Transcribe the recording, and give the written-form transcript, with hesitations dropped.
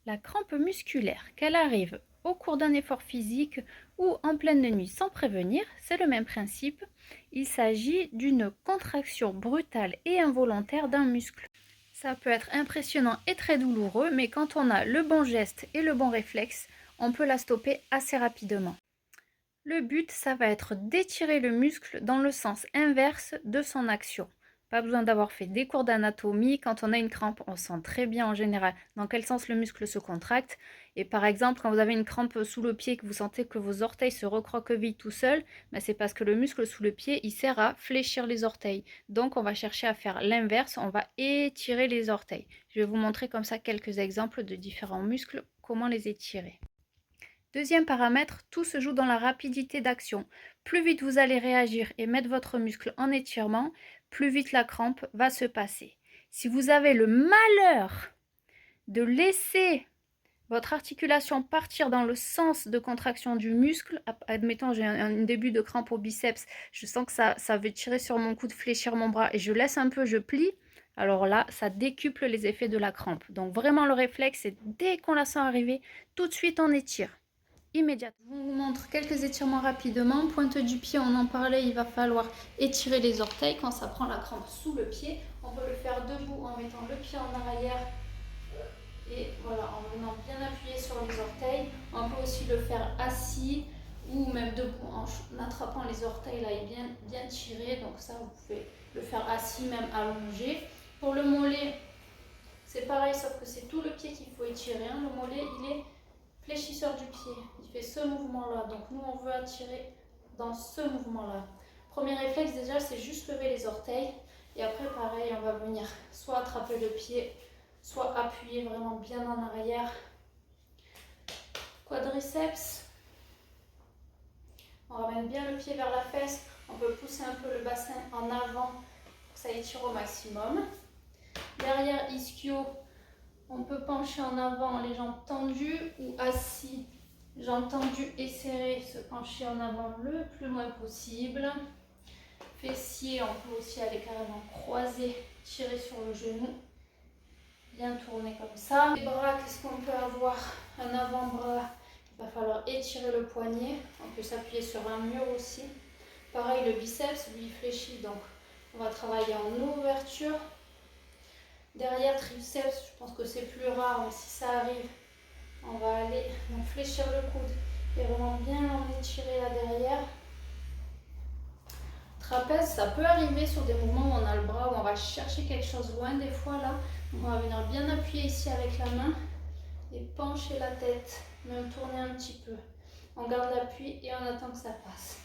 La crampe musculaire, qu'elle arrive au cours d'un effort physique ou en pleine nuit sans prévenir, c'est le même principe. Il s'agit d'une contraction brutale et involontaire d'un muscle. Ça peut être impressionnant et très douloureux, mais quand on a le bon geste et le bon réflexe, on peut la stopper assez rapidement. Le but, ça va être d'étirer le muscle dans le sens inverse de son action. Pas besoin d'avoir fait des cours d'anatomie. Quand on a une crampe, on sent très bien en général dans quel sens le muscle se contracte. Et par exemple, quand vous avez une crampe sous le pied, que vous sentez que vos orteils se recroquevillent tout seuls, ben c'est parce que le muscle sous le pied, il sert à fléchir les orteils. Donc on va chercher à faire l'inverse, on va étirer les orteils. Je vais vous montrer comme ça quelques exemples de différents muscles, comment les étirer. Deuxième paramètre, tout se joue dans la rapidité d'action. Plus vite vous allez réagir et mettre votre muscle en étirement, plus vite la crampe va se passer. Si vous avez le malheur de laisser votre articulation partir dans le sens de contraction du muscle, admettons j'ai un début de crampe au biceps, je sens que ça veut tirer sur mon coude, fléchir mon bras et je laisse un peu, je plie, alors là ça décuple les effets de la crampe. Donc vraiment le réflexe c'est dès qu'on la sent arriver, tout de suite on étire. Immédiatement. Je vous montre quelques étirements rapidement. Pointe du pied, on en parlait, il va falloir étirer les orteils quand ça prend la crampe sous le pied. On peut le faire debout en mettant le pied en arrière et voilà, en venant bien appuyer sur les orteils. On peut aussi le faire assis ou même debout en attrapant les orteils là et bien tirer. Donc ça, vous pouvez le faire assis, même allongé. Pour le mollet, c'est pareil, sauf que c'est tout le pied qu'il faut étirer. Hein. Le mollet, il est fléchisseur du pied, il fait ce mouvement-là. Donc nous, on veut attirer dans ce mouvement-là. Premier réflexe déjà, c'est juste lever les orteils. Et après, pareil, on va venir soit attraper le pied, soit appuyer vraiment bien en arrière. Quadriceps. On ramène bien le pied vers la fesse. On peut pousser un peu le bassin en avant pour que ça étire au maximum. Derrière ischio, on peut pencher en avant les jambes tendues ou assis, jambes tendues et serrées, se pencher en avant le plus loin possible. Fessiers, on peut aussi aller carrément croiser, tirer sur le genou, bien tourner comme ça. Les bras, qu'est-ce qu'on peut avoir? Un avant-bras, il va falloir étirer le poignet. On peut s'appuyer sur un mur aussi. Pareil, le biceps, lui, fléchit, donc on va travailler en ouverture. Derrière triceps, je pense que c'est plus rare, mais si ça arrive, on va aller donc fléchir le coude et vraiment bien en étirer là derrière. Trapèze, ça peut arriver sur des mouvements où on a le bras, où on va chercher quelque chose loin des fois là. Donc on va venir bien appuyer ici avec la main et pencher la tête, même tourner un petit peu. On garde l'appui et on attend que ça passe.